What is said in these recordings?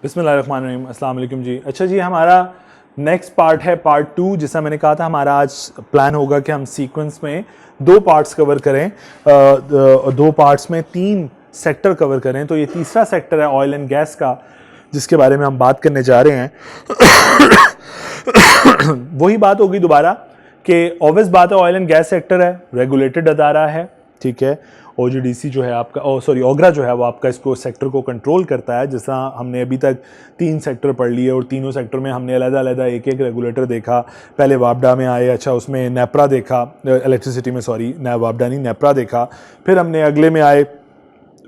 बिस्मिल्लाहिर्रहमानिर्रहीम, अस्सलाम वालेकुम जी। अच्छा जी, हमारा नेक्स्ट पार्ट है पार्ट 2। जैसा मैंने कहा था, हमारा आज प्लान होगा कि हम सीक्वेंस में 2 पार्ट्स कवर करें, 2 पार्ट्स में 3 सेक्टर कवर करें। तो ये तीसरा सेक्टर है ऑयल एंड गैस का, जिसके बारे में हम बात करने जा रहे हैं। वही बात होगी दोबारा कि ऑब्वियस बात है, ऑयल एंड गैस सेक्टर है, रेगुलेटेड अदारा है, ठीक है। ओजीडीसी जो है आपका, ओगरा जो है वो आपका इसको सेक्टर को कंट्रोल करता है। जैसा हमने अभी तक 3 सेक्टर पढ़ लिए और तीनों सेक्टर में हमने अलग-अलग एक रेगुलेटर देखा। पहले वापडा में आए, अच्छा उसमें नेपरा देखा, इलेक्ट्रिसिटी में, सॉरी वापडा नहीं नेपरा देखा। फिर हमने अगले में आए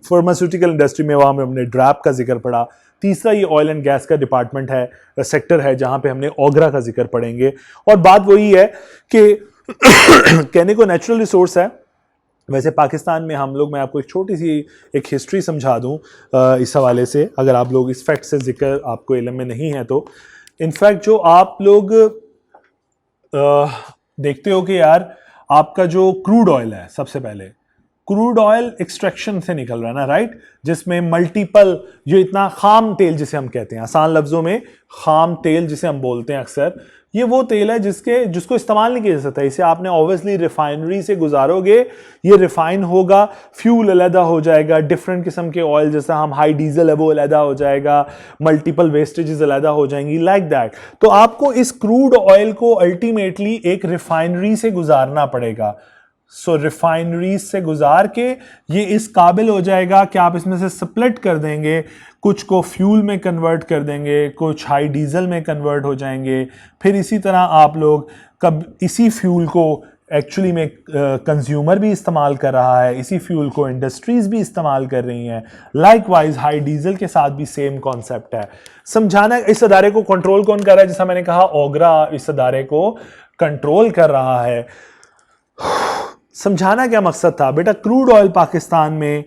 फार्मास्यूटिकल इंडस्ट्री में, वहाँ में हमने ड्रैप का जिक्र पढ़ा। तीसरा ये ऑयल एंड गैस का डिपार्टमेंट है, सेक्टर है, जहाँ पे हमने ओगरा का जिक्र पढ़ेंगे। और बात वही है कि कहने को नेचुरल रिसोर्स है। वैसे पाकिस्तान में हम लोग, मैं आपको एक छोटी सी एक हिस्ट्री समझा दूं इस हवाले से, अगर आप लोग इस फैक्ट से जिक्र आपको इल्म में नहीं है तो। इनफैक्ट जो आप लोग देखते हो कि यार आपका जो क्रूड ऑयल है, सबसे पहले क्रूड ऑयल एक्सट्रैक्शन से निकल रहा है ना, राइट, जिसमें मल्टीपल, जो इतना खाम तेल जिसे हम कहते हैं, आसान लफ्जों में खाम तेल जिसे हम बोलते हैं अक्सर, ये वो तेल है जिसको इस्तेमाल नहीं किया जा सकता। इसे आपने ऑब्वियसली रिफाइनरी से गुजारोगे, ये रिफाइन होगा, फ्यूल अलहदा हो जाएगा, डिफरेंट किस्म के ऑयल, जैसा हम हाई डीजल है वो अलहदा हो जाएगा, मल्टीपल वेस्टेजेस अलहदा हो जाएंगी, लाइक दैट। तो आपको इस क्रूड ऑयल को अल्टीमेटली एक रिफाइनरी से गुजारना पड़ेगा। सो रिफाइनरी से गुजार के ये इस काबिल हो जाएगा कि आप इसमें से स्प्लिट कर देंगे, कुछ को फ्यूल में कन्वर्ट कर देंगे, कुछ हाई डीजल में कन्वर्ट हो जाएंगे। फिर इसी तरह आप लोग कब इसी फ्यूल को एक्चुअली में कंज्यूमर भी इस्तेमाल कर रहा है, इसी फ्यूल को इंडस्ट्रीज भी इस्तेमाल कर रही हैं। लाइकवाइज हाई डीजल के साथ भी सेम कॉन्सेप्ट है। समझाना, इस अदारे को कंट्रोल कौन कर रहा है? जैसा मैंने कहा, ओगरा इस अदारे को कंट्रोल कर रहा है। समझाना क्या मकसद था बेटा? क्रूड ऑयल पाकिस्तान में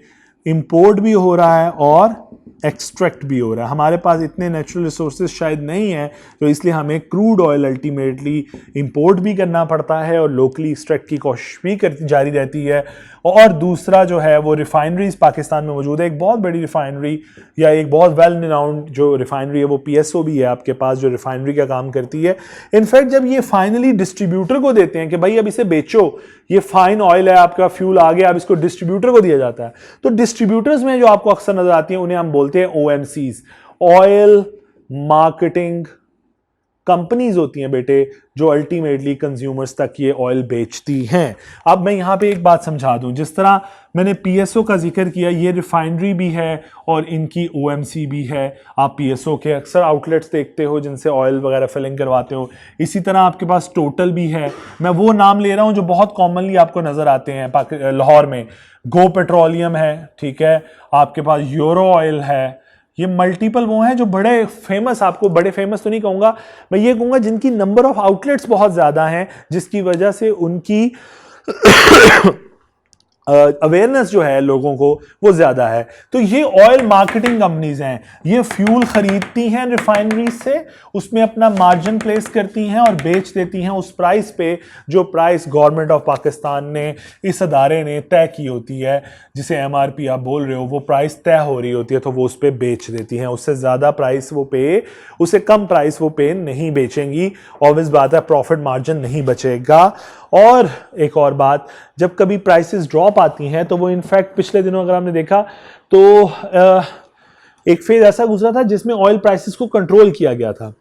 इंपोर्ट भी हो रहा है और एक्सट्रैक्ट भी हो रहा है। हमारे पास इतने नेचुरल रिसोर्सेज शायद नहीं है, तो इसलिए हमें क्रूड ऑयल अल्टीमेटली इंपोर्ट भी करना पड़ता है और लोकली एक्सट्रैक्ट की कोशिश भी जारी रहती है। और दूसरा जो है वो रिफाइनरीज पाकिस्तान में मौजूद है। एक बहुत बड़ी रिफाइनरी या एक बहुत वेल रिनाउंड जो रिफाइनरी है वो पीएसओ भी है आपके पास, जो रिफाइनरी का काम करती है। इनफैक्ट जब ये फाइनली डिस्ट्रीब्यूटर को देते हैं कि भाई अब इसे बेचो, ये फाइन ऑयल है, आपका फ्यूल आ गया, अब इसको डिस्ट्रीब्यूटर को दिया जाता है। तो डिस्ट्रीब्यूटर्स में जो आपको अक्सर नजर आती है उन्हें हम बोलते हैं ओएमसीज, ऑयल मार्केटिंग कंपनीज होती हैं बेटे, जो अल्टीमेटली कंज्यूमर्स तक ये ऑयल बेचती हैं। अब मैं यहां पे एक बात समझा दूं, जिस तरह मैंने पीएसओ का जिक्र किया, ये रिफाइनरी भी है और इनकी ओएमसी भी है। आप पीएसओ के अक्सर आउटलेट्स देखते हो जिनसे ऑयल वगैरह फिलिंग करवाते हो। इसी तरह आपके पास टोटल भी है। मैं वो नाम ले रहा हूं जो बहुत कॉमनली आपको नजर आते हैं लाहौर में। गो पेट्रोलियम है, ठीक है, आपके पास यूरो ऑयल है। ये मल्टीपल वो हैं जो बड़े फेमस, आपको बड़े फेमस तो नहीं कहूंगा, मैं ये कहूंगा जिनकी नंबर ऑफ आउटलेट्स बहुत ज्यादा हैं, जिसकी वजह से उनकी अवेयरनेस जो है लोगों को वो ज्यादा है। तो ये ऑयल मार्केटिंग कंपनीज हैं, ये फ्यूल खरीदती हैं रिफाइनरी से, उसमें अपना मार्जिन प्लेस करती हैं और बेच देती हैं उस प्राइस पे जो प्राइस गवर्नमेंट ऑफ पाकिस्तान ने, इस अदारे ने तय की होती है, जिसे एमआरपी आप बोल रहे हो, वो प्राइस तय हो रही होती है तो वो उस पर बेच देती हैं। उससे ज्यादा प्राइस वो पे, उससे कम प्राइस वो पे नहीं बेचेंगी। ऑब्वियस बात है, प्रॉफिट मार्जिन नहीं बचेगा। और एक और बात, जब कभी प्राइसेस ड्रॉप आती हैं तो वो इनफैक्ट पिछले दिनों अगर आपने देखा तो एक फेज ऐसा गुजरा था जिसमें ऑयल प्राइसेस को कंट्रोल किया गया था।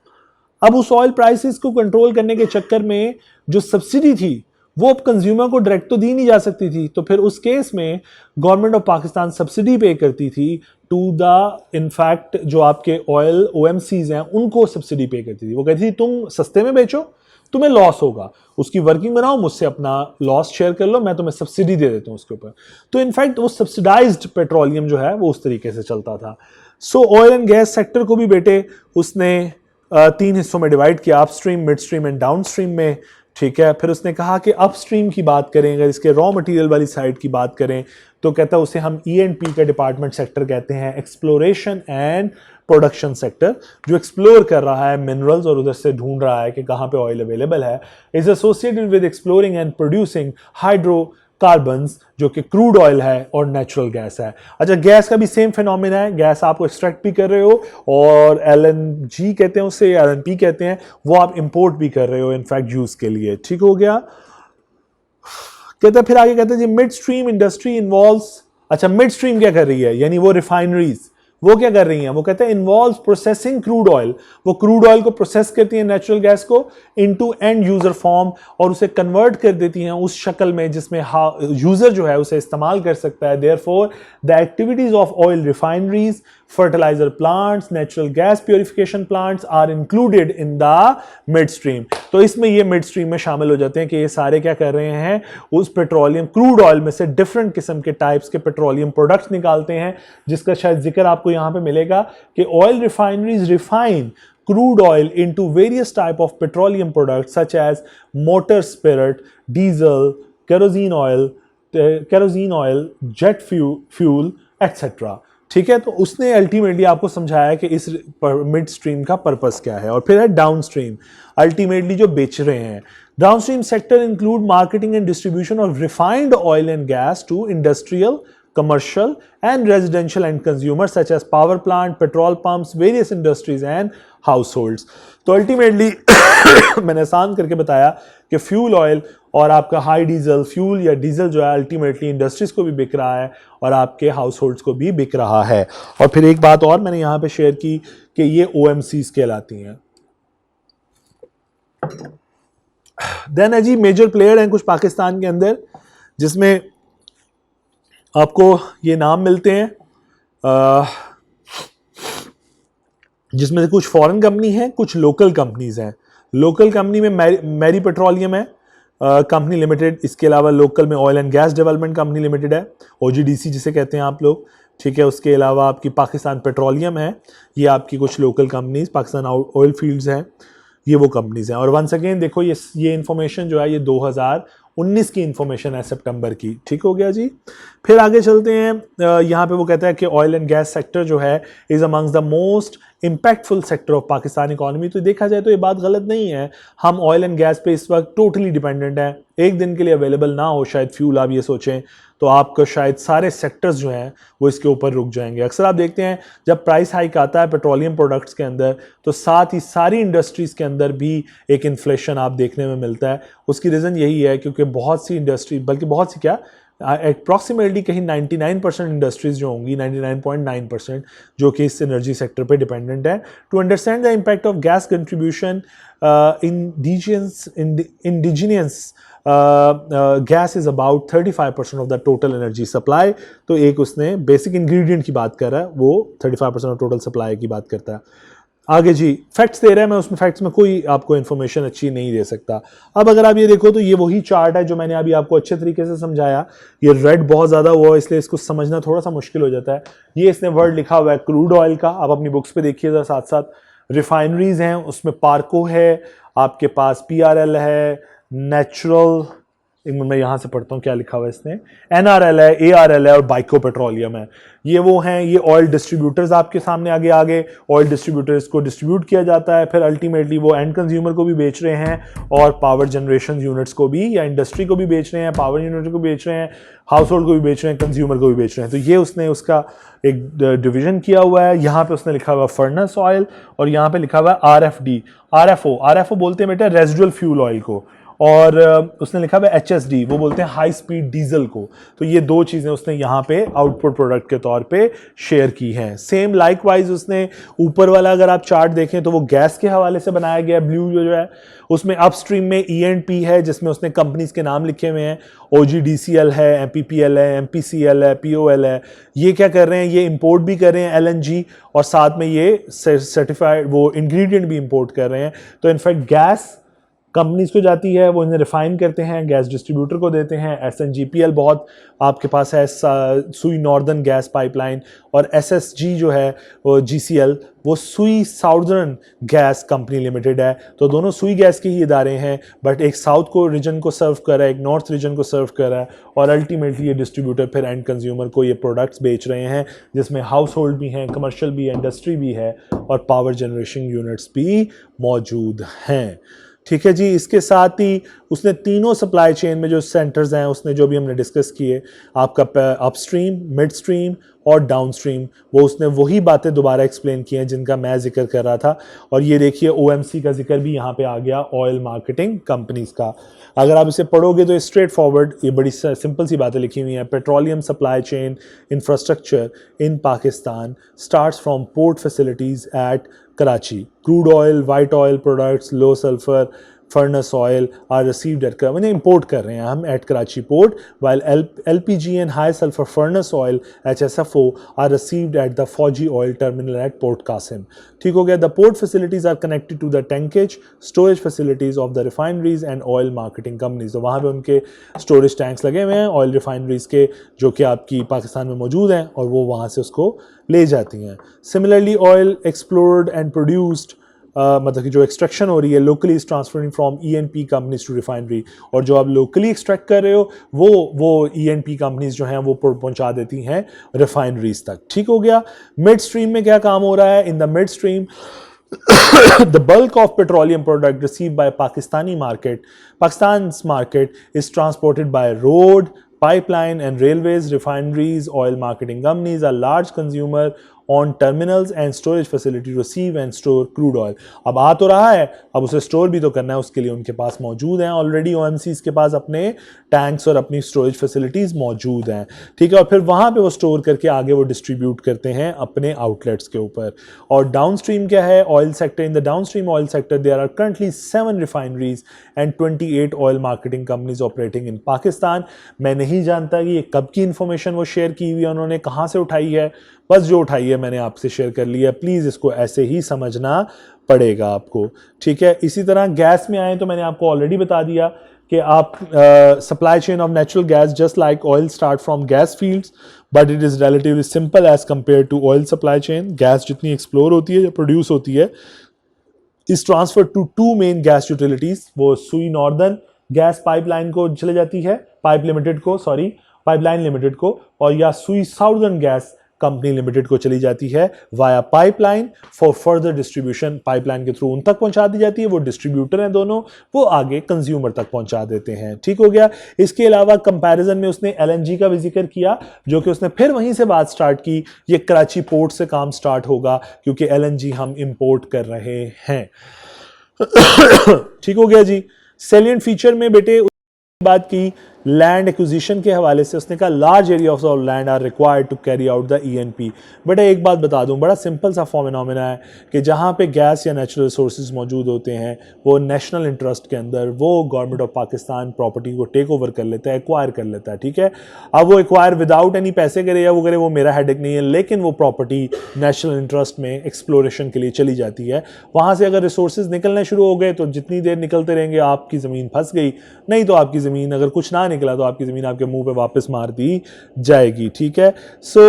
अब उस ऑयल प्राइसेस को कंट्रोल करने के चक्कर में जो सब्सिडी थी वो अब कंज्यूमर को डायरेक्ट तो दी नहीं जा सकती थी, तो फिर उस केस में गवर्नमेंट ऑफ पाकिस्तान सब्सिडी पे करती थी टू द, इनफैक्ट जो आपके ऑयल ओएमसीज हैं उनको सब्सिडी पे करती थी। वो कहती थी तुम सस्ते में बेचो, तुम्हें लॉस होगा, उसकी वर्किंग बनाओ, मुझसे अपना लॉस शेयर कर लो, मैं तुम्हें सब्सिडी दे देता हूं उसके ऊपर। तो इनफैक्ट वो सब्सिडाइज्ड पेट्रोलियम जो है वो उस तरीके से चलता था। सो ऑयल एंड गैस सेक्टर को भी बेटे उसने 3 हिस्सों में डिवाइड किया, upstream, mid stream and down stream में, ठीक है। फिर उसने कहा कि अपस्ट्रीम की बात करें, अगर इसके रॉ मटेरियल वाली साइड की बात करें तो कहता है उसे हम E&P का डिपार्टमेंट सेक्टर कहते हैं, एक्सप्लोरेशन एंड प्रोडक्शन सेक्टर, जो एक्सप्लोर कर रहा है मिनरल्स और उधर से ढूंढ रहा है कि कहाँ पे ऑयल अवेलेबल है, is associated with exploring and producing hydro carbons जो कि क्रूड ऑयल है और नेचुरल गैस है। अच्छा, गैस का भी सेम फिनोमिना है, गैस आपको एक्सट्रैक्ट भी कर रहे हो और LNG कहते हैं उसे, LNP कहते हैं, वो आप इंपोर्ट भी कर रहे हो इनफैक्ट यूज के लिए। ठीक हो गया। कहते हैं फिर आगे कहते हैं जी मिड स्ट्रीम इंडस्ट्री इन्वॉल्व्स। अच्छा, मिड स्ट्रीम क्या कर रही है, यानी वो रिफाइनरीज वो क्या कर रही हैं, वो कहते हैं इन्वॉल्व्स प्रोसेसिंग क्रूड ऑयल, वो क्रूड ऑयल को प्रोसेस करती है नेचुरल गैस को इनटू एंड यूजर फॉर्म और उसे कन्वर्ट कर देती हैं उस शक्ल में जिसमें यूजर जो है उसे इस्तेमाल कर सकता है। Therefore the activities of oil refineries, fertilizer plants, natural gas purification plants are included in the midstream. तो इसमें ये मिड स्ट्रीम में शामिल हो जाते हैं कि ये सारे क्या कर रहे हैं, उस पेट्रोलियम क्रूड ऑयल में से डिफरेंट किस्म के टाइप्स के पेट्रोलियम प्रोडक्ट्स निकालते हैं, जिसका शायद जिक्र आपको यहां पे मिलेगा कि oil refineries refine crude oil into various type of petroleum products such as motor spirit, diesel, kerosene oil, jet fuel, etc. ठीक है, तो उसने अल्टीमेटली आपको समझाया कि इस मिड स्ट्रीम का पर्पस क्या है। और फिर है डाउन स्ट्रीम, अल्टीमेटली जो बेच रहे हैं। Downstream sector include marketing and distribution of refined oil and gas to industrial, commercial and residential end consumers such as power plant, petrol pumps, various industries and households. तो ultimately मैंने आसान करके बताया कि फ्यूल ऑयल और आपका high diesel fuel या diesel जो है अल्टीमेटली इंडस्ट्रीज को भी बिक रहा है और आपके हाउस होल्ड्स को भी बिक रहा है। और फिर एक बात और मैंने यहाँ पे शेयर की कि ये OMCs कहलाती हैं। देन है जी मेजर प्लेयर हैं कुछ पाकिस्तान के अंदर जिसमें आपको ये नाम मिलते हैं, जिसमें से कुछ फॉरेन कंपनी है, कुछ लोकल कंपनीज हैं। लोकल कंपनी में मैरी पेट्रोलियम है कंपनी लिमिटेड, इसके अलावा लोकल में oil and gas development company limited है, OGDC जिसे कहते हैं आप लोग। ठीक है, उसके अलावा आपकी पाकिस्तान पेट्रोलियम है, ये आपकी कुछ local companies, Pakistan oil fields हैं, ये वो कंपनीज हैं। और वंस अगेन देखो ये इंफॉर्मेशन जो है ये 2019 की इंफॉर्मेशन है, सितंबर की। ठीक हो गया जी। फिर आगे चलते हैं, यहाँ पे वो कहता है कि ऑयल एंड गैस सेक्टर जो है is amongst the most impactful sector of Pakistan economy. तो देखा जाए तो ये बात गलत नहीं है, हम ऑयल एंड गैस पे इस वक्त टोटली डिपेंडेंट हैं। एक दिन के लिए अवेलेबल ना हो शायद फ्यूल, आप ये सोचें तो आपको शायद सारे सेक्टर्स जो हैं वो इसके ऊपर रुक जाएंगे। अक्सर आप देखते हैं जब प्राइस हाइक आता है पेट्रोलियम प्रोडक्ट्स के अंदर तो साथ ही सारी इंडस्ट्रीज़ के अंदर भी एक इन्फ्लेशन आप देखने में मिलता है। उसकी रीज़न यही है क्योंकि बहुत सी इंडस्ट्री, बल्कि बहुत सी क्या, अप्रॉक्सीमेटली कहीं 99% इंडस्ट्रीज जो होंगी, 99.9% जो कि इस एनर्जी सेक्टर पे डिपेंडेंट है। To understand the impact of gas contribution indigenous gas is about 35% of the total energy supply. तो एक उसने बेसिक इंग्रेडिएंट की बात कर रहा है, वो 35% ऑफ टोटल सप्लाई की बात करता है। आगे जी फैक्ट्स दे रहा है, मैं उसमें फैक्ट्स में कोई आपको इन्फॉर्मेशन अच्छी नहीं दे सकता। अब अगर आप ये देखो तो ये वही चार्ट है जो मैंने अभी आपको अच्छे तरीके से समझाया। ये रेड बहुत ज़्यादा हुआ इसलिए इसको समझना थोड़ा सा मुश्किल हो जाता है। ये इसने वर्ड लिखा हुआ है क्रूड ऑयल का, आप अपनी बुक्स पे देखिएगा। साथ साथ रिफाइनरीज हैं, उसमें पार्को है, आपके पास PRL है, नेचुरल, मैं यहाँ से पढ़ता हूँ क्या लिखा हुआ है इसने, NRL है, ARL है और बाइको पेट्रोलियम है। ये वो हैं, ये ऑयल डिस्ट्रीब्यूटर्स आपके सामने आगे ऑयल डिस्ट्रीब्यूटर्स को डिस्ट्रीब्यूट किया जाता है, फिर अल्टीमेटली वो एंड कंज्यूमर को भी बेच रहे हैं और पावर जनरेशन यूनिट्स को भी, या इंडस्ट्री को भी बेच रहे हैं, पावर यूनिट को बेच रहे हैं, हाउस होल्ड को भी बेच रहे हैं, कंज्यूमर को भी बेच रहे हैं। तो ये उसने उसका एक डिवीजन किया हुआ है। यहाँ पे उसने लिखा हुआ फर्नेस ऑयल और यहाँ पे लिखा हुआ RFD, RFO बोलते हैं बेटा रेजिडुअल फ्यूल ऑयल को, और उसने लिखा है HSD, वो बोलते हैं हाई स्पीड डीजल को। तो ये दो चीज़ें उसने यहाँ पे आउटपुट प्रोडक्ट के तौर पे शेयर की हैं। सेम लाइकवाइज उसने ऊपर वाला अगर आप चार्ट देखें तो वो गैस के हवाले से बनाया गया ब्लू जो है, उसमें अपस्ट्रीम में E&P है जिसमें उसने कंपनीज के नाम लिखे हुए हैं, OGDCL है, MPPL है, MPCL है, POL है। ये क्या कर रहे हैं, ये इंपोर्ट भी कर रहे हैं LNG और साथ में ये सर्टिफाइड वो इंग्रेडिएंट भी इंपोर्ट कर रहे हैं। तो इनफैक्ट गैस कंपनीज को जाती है, वो इन्हें रिफाइन करते हैं, गैस डिस्ट्रीब्यूटर को देते हैं। SNGPL बहुत आपके पास है, सुई नॉर्दर्न गैस पाइपलाइन, और SSG जो है वो GCL वो सुई साउदर्न गैस कंपनी लिमिटेड है। तो दोनों सुई गैस के ही इदारे हैं, बट एक साउथ को रीजन को सर्व कर रहा है, एक नॉर्थ रीजन को सर्व कर रहा है, और अल्टीमेटली ये डिस्ट्रीब्यूटर फिर एंड कंज्यूमर को ये प्रोडक्ट्स बेच रहे हैं जिसमें हाउस होल्ड भी हैं, कमर्शियल भी है, इंडस्ट्री भी है और पावर जनरेशन यूनिट्स भी मौजूद हैं। ठीक है जी। इसके साथ ही उसने तीनों सप्लाई चेन में जो सेंटर्स हैं उसने जो भी हमने डिस्कस किए, आपका अपस्ट्रीम, मिड स्ट्रीम और डाउन स्ट्रीम, वो उसने वही बातें दोबारा एक्सप्लेन की हैं जिनका मैं जिक्र कर रहा था। और ये देखिए ओएमसी का जिक्र भी यहाँ पे आ गया, ऑयल मार्केटिंग कंपनीज का। अगर आप इसे पढ़ोगे तो स्ट्रेट फॉरवर्ड ये बड़ी सिंपल सी बातें लिखी हुई हैं। Petroleum supply chain infrastructure in Pakistan starts from port facilities eight Karachi. Crude oil, white oil products, low sulfur furnace oil are received at Karachi. Import कर रहे हैं हम at Karachi port, while LPG and high sulfur furnace oil HSFO are received at the Fauji oil terminal at Port Qasim. ठीक हो गया। The port facilities are connected to the tankage storage facilities of the refineries and oil marketing companies. तो वहाँ पे उनके storage tanks लगे हुए हैं oil refineries के, जो कि आपकी पाकिस्तान में मौजूद हैं और वो वहाँ से उसको ले जाती हैं। Similarly, oil explored and produced मतलब कि जो एक्सट्रैक्शन हो रही है locally is transferring from ENP companies to refinery, और जो आप लोकली एक्सट्रैक्ट कर रहे हो वो ईएनपी कंपनीज जो हैं वो पहुंचा देती हैं रिफाइनरीज तक। ठीक हो गया। मिड स्ट्रीम में क्या काम हो रहा है? इन the mid stream the bulk of petroleum product received by Pakistan's market is transported by road, pipeline and railways. Refineries, oil marketing companies are large consumer on terminals and storage facility to receive and store crude oil. अब आ तो रहा है, अब उसे store भी तो करना है, उसके लिए उनके पास मौजूद हैं ऑलरेडी ओएमसीज के पास अपने टैंक्स और अपनी स्टोरेज फैसिलिटीज मौजूद हैं। ठीक है। और फिर वहां पे वो स्टोर करके आगे वो डिस्ट्रीब्यूट करते हैं अपने आउटलेट्स के ऊपर। और डाउन स्ट्रीम क्या है? Oil sector. In the downstream oil sector there are currently 7 refineries and 28 oil marketing companies operating in Pakistan. मैं नहीं जानता कि ये कब की इंफॉर्मेशन वो शेयर की हुई है, उन्होंने कहाँ से उठाई है, बस जो उठाई है मैंने आपसे शेयर कर लिया। प्लीज़ इसको ऐसे ही समझना पड़ेगा आपको। ठीक है। इसी तरह गैस में आए तो मैंने आपको ऑलरेडी बता दिया कि आप supply chain of natural gas just like oil start from gas fields but it is relatively simple as compare to oil supply chain. Gas जितनी एक्सप्लोर होती है या प्रोड्यूस होती है is transfer to 2 main gas utilities. वो Sui northern gas pipeline को चले जाती है, पाइपलाइन लिमिटेड को, और या सुई साउदर्न गैस कंपनी लिमिटेड को चली जाती है via pipeline for further distribution. Pipeline के थ्रू उन तक पहुंचा दी जाती है, वो डिस्ट्रीब्यूटर हैं दोनों, वो आगे कंज्यूमर तक पहुंचा देते हैं। ठीक हो गया। इसके अलावा कंपैरिजन में उसने एलएनजी का भी जिक्र किया, जो कि उसने फिर वहीं से बात स्टार्ट की, ये कराची पोर्ट से काम स्टार्ट होगा क्योंकि एलएनजी हम इंपोर्ट कर रहे हैं। ठीक हो गया जी। सेलिएंट फीचर में बेटे बात की लैंड एक्विजिशन के हवाले से, उसने कहा large area of land are required to carry out the ENP. बेटा एक बात बता दूं, बड़ा सिंपल सा फिनोमेना है कि जहां पे गैस या नेचुरल रिसोर्सेज मौजूद होते हैं वो नेशनल इंटरेस्ट के अंदर वो गवर्नमेंट ऑफ पाकिस्तान प्रॉपर्टी को टेक ओवर कर लेता है, एक्वायर कर लेता है। ठीक है। अब वो एक्वायर विदाउट एनी पैसे करे या वो करे, वो मेरा हेडेक नहीं है, लेकिन वो प्रॉपर्टी नेशनल इंटरेस्ट में एक्सप्लोरेशन के लिए चली जाती है। वहां से अगर रिसोर्सेज निकलने शुरू हो गए तो जितनी देर निकलते रहेंगे आपकी ज़मीन फंस गई, नहीं तो आपकी ज़मीन अगर कुछ ना निकला तो आपकी ज़मीन आपके मुंह पे वापस मार दी जाएगी। ठीक है। सो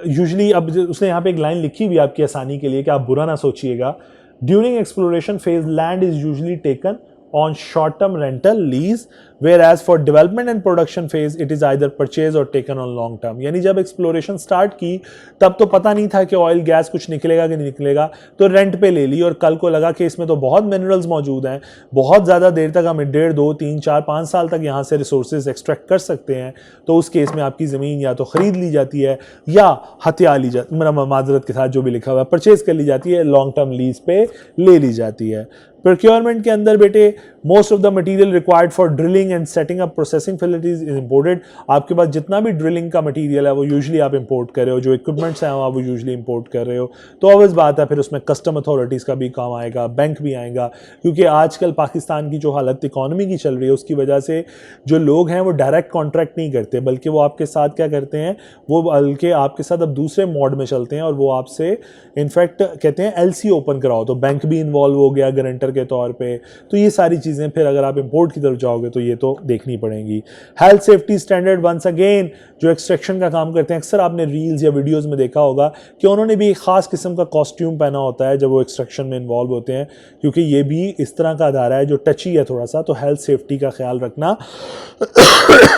यूजुअली अब उसने यहाँ पे एक लाइन लिखी हुई आपकी आसानी के लिए कि आप बुरा ना सोचिएगा। During exploration phase land is usually taken on short-term rental lease, whereas for development and production phase it is either purchased or taken on long term। यानी जब एक्सप्लोरेशन स्टार्ट की तब तो पता नहीं था कि ऑयल गैस कुछ निकलेगा कि नहीं निकलेगा, तो रेंट पे ले ली और कल को लगा कि इसमें तो बहुत मिनरल्स मौजूद हैं, बहुत ज़्यादा देर तक हम 1.5, 2, 3, 4, 5 साल तक यहाँ से रिसोर्सेज एक्सट्रैक्ट कर सकते हैं। तो उस केस में आपकी ज़मीन या तो ख़रीद ली जाती है या हत्या ली जाती, मतलब माजरत के साथ जो भी लिखा हुआ है, परचेज कर ली जाती है, लॉन्ग टर्म लीज पे ले ली जाती है। प्रोक्योरमेंट के अंदर बेटे most of the material required for drilling and setting up processing facilities is imported. आपके पास जितना भी ड्रिलिंग का मटेरियल है वो यूजुअली आप इंपोर्ट कर रहे हो, जो इक्विपमेंट्स हैं आप वो यूजुअली इंपोर्ट कर रहे हो। तो ऑब्वियस बात है फिर उसमें कस्टम अथॉरिटीज़ का भी काम आएगा, बैंक भी आएगा, क्योंकि आजकल पाकिस्तान की जो हालत इकॉनमी की चल रही है उसकी वजह से जो लोग हैं वो डायरेक्ट कॉन्ट्रैक्ट नहीं करते, बल्कि वो आपके साथ क्या करते हैं, वो बल्कि आपके साथ अब दूसरे मोड में चलते हैं और वो आपसे इनफैक्ट कहते हैं एलसी ओपन कराओ, तो बैंक भी इन्वॉल्व हो गया गारंटर के तौर पे। तो ये सारी चीज़ें फिर अगर आप इंपोर्ट की तरफ जाओगे तो ये तो देखनी पड़ेंगी। Health safety standard once again जो एक्सट्रैक्शन का काम करते हैं, अक्सर आपने रील्स या वीडियोस में देखा होगा कि उन्होंने भी एक ख़ास किस्म का कॉस्ट्यूम पहना होता है जब वो एक्सट्रैक्शन में इन्वॉल्व होते हैं, क्योंकि ये भी इस तरह का अदारा है जो टची है थोड़ा सा, तो हेल्थ सेफ्टी का ख्याल रखना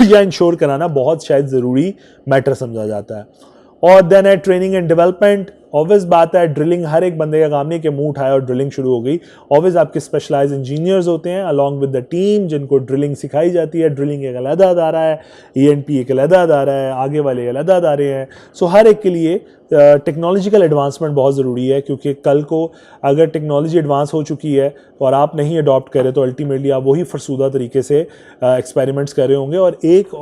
या इंश्योर कराना बहुत शायद ज़रूरी मैटर समझा जाता है। और देन है ट्रेनिंग एंड डेवलपमेंट, ऑब्वियस बात है ड्रिलिंग हर एक बंदे का काम नहीं कि मुंह उठाया और ड्रिलिंग शुरू हो गई। ऑब्वियस आपके स्पेशलाइज इंजीनियर्स होते हैं अलॉन्ग विद द टीम जिनको ड्रिलिंग सिखाई जाती है। ड्रिलिंग एक अलग अदारा है, ENP एक अलग अदारा है, आगे वाले अलग अदारे हैं। सो हर एक के लिए टेक्नोलॉजिकल एडवांसमेंट बहुत ज़रूरी है, क्योंकि कल को अगर टेक्नोलॉजी एडवांस हो चुकी है और आप नहीं अडॉप्ट करें तो अल्टीमेटली आप वही फरसूदा तरीके से एक्सपेरिमेंट्स कर रहे होंगे और एक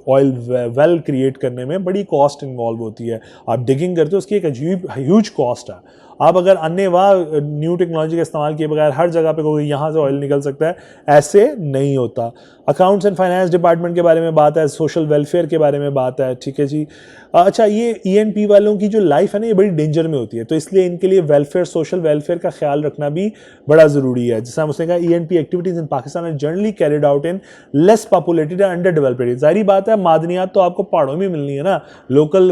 ऑयल वेल क्रिएट करने में बड़ी कॉस्ट इन्वॉल्व होती है। आप डिगिंग करते हो उसकी एक अजीब ह्यूज कॉस्ट है। आप अगर अन्यवाह न्यू टेक्नोलॉजी का इस्तेमाल किए बगैर हर जगह पे कोई यहाँ से ऑयल निकल सकता है, ऐसे नहीं होता। अकाउंट्स एंड फाइनेंस डिपार्टमेंट के बारे में बात है, सोशल वेलफेयर के बारे में बात है, ठीक है जी। अच्छा, ये ENP वालों की जो लाइफ है ना ये बड़ी डेंजर में होती है, तो इसलिए इनके लिए वेलफेयर, सोशल वेलफेयर का ख्याल रखना भी बड़ा ज़रूरी है। जैसे हम उसने कहा ENP activities in Pakistan are generally carried out in less populated and underdeveloped area. जाहिर बात है मादनियात तो आपको पहाड़ों में मिलनी है ना, लोकल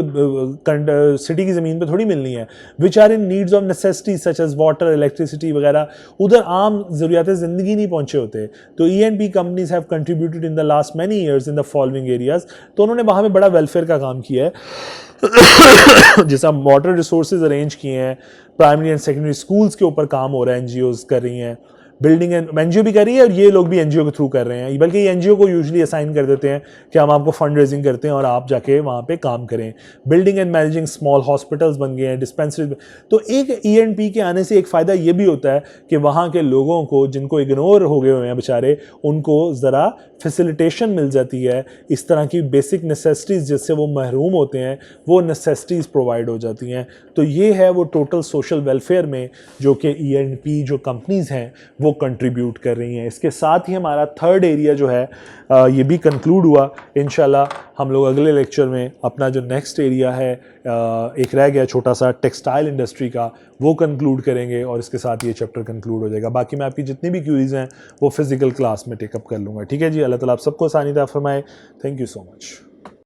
सिटी की ज़मीन पर थोड़ी मिलनी है। Which are in needs of necessity such as water, electricity वगैरह, उधर आम ज़रूरियात ज़िंदगी नहीं पहुँचे होते। तो ENP companies have contributed in the last many years in the following areas. तो उन्होंने वहाँ में बड़ा वेलफेयर का काम किया है जैसा वाटर रिसोर्सेज अरेंज किए हैं, प्राइमरी एंड सेकेंडरी स्कूल्स के ऊपर काम हो रहा है, NGOs कर रही हैं, बिल्डिंग एंड NGO भी कर रही है और ये लोग भी NGO के थ्रू कर रहे हैं। बल्कि NGO को यूजुअली असाइन कर देते हैं कि हम आपको फंड रेजिंग करते हैं और आप जाके वहाँ पे काम करें। Building and managing small hospitals बन गए हैं, डिस्पेंसरीज। तो एक ENP के आने से एक फ़ायदा ये भी होता है कि वहाँ के लोगों को जिनको इग्नोर हो गए हुए हैं बेचारे, उनको ज़रा फैसिलिटेशन मिल जाती है। इस तरह की बेसिक नेसेसिटीज़ जिससे वो महरूम होते हैं वो नेसेसिटीज़ प्रोवाइड हो जाती हैं। तो ये है वो टोटल सोशल वेलफेयर में जो कि ENP जो कंपनीज़ हैं वो कंट्रीब्यूट कर रही हैं। इसके साथ ही हमारा थर्ड एरिया जो है ये भी कंक्लूड हुआ। इंशाल्लाह हम लोग अगले लेक्चर में अपना जो नेक्स्ट एरिया है एक रह गया छोटा सा टेक्सटाइल इंडस्ट्री का, वो कंक्लूड करेंगे और इसके साथ ये चैप्टर कंक्लूड हो जाएगा। बाकी मैं आपकी जितनी भी क्यूरीज हैं वो फिजिकल क्लास में टेकअप कर लूँगा। ठीक है जी, अल्लाह ताला आप सबको आसानी अता फरमाए। Thank you so much.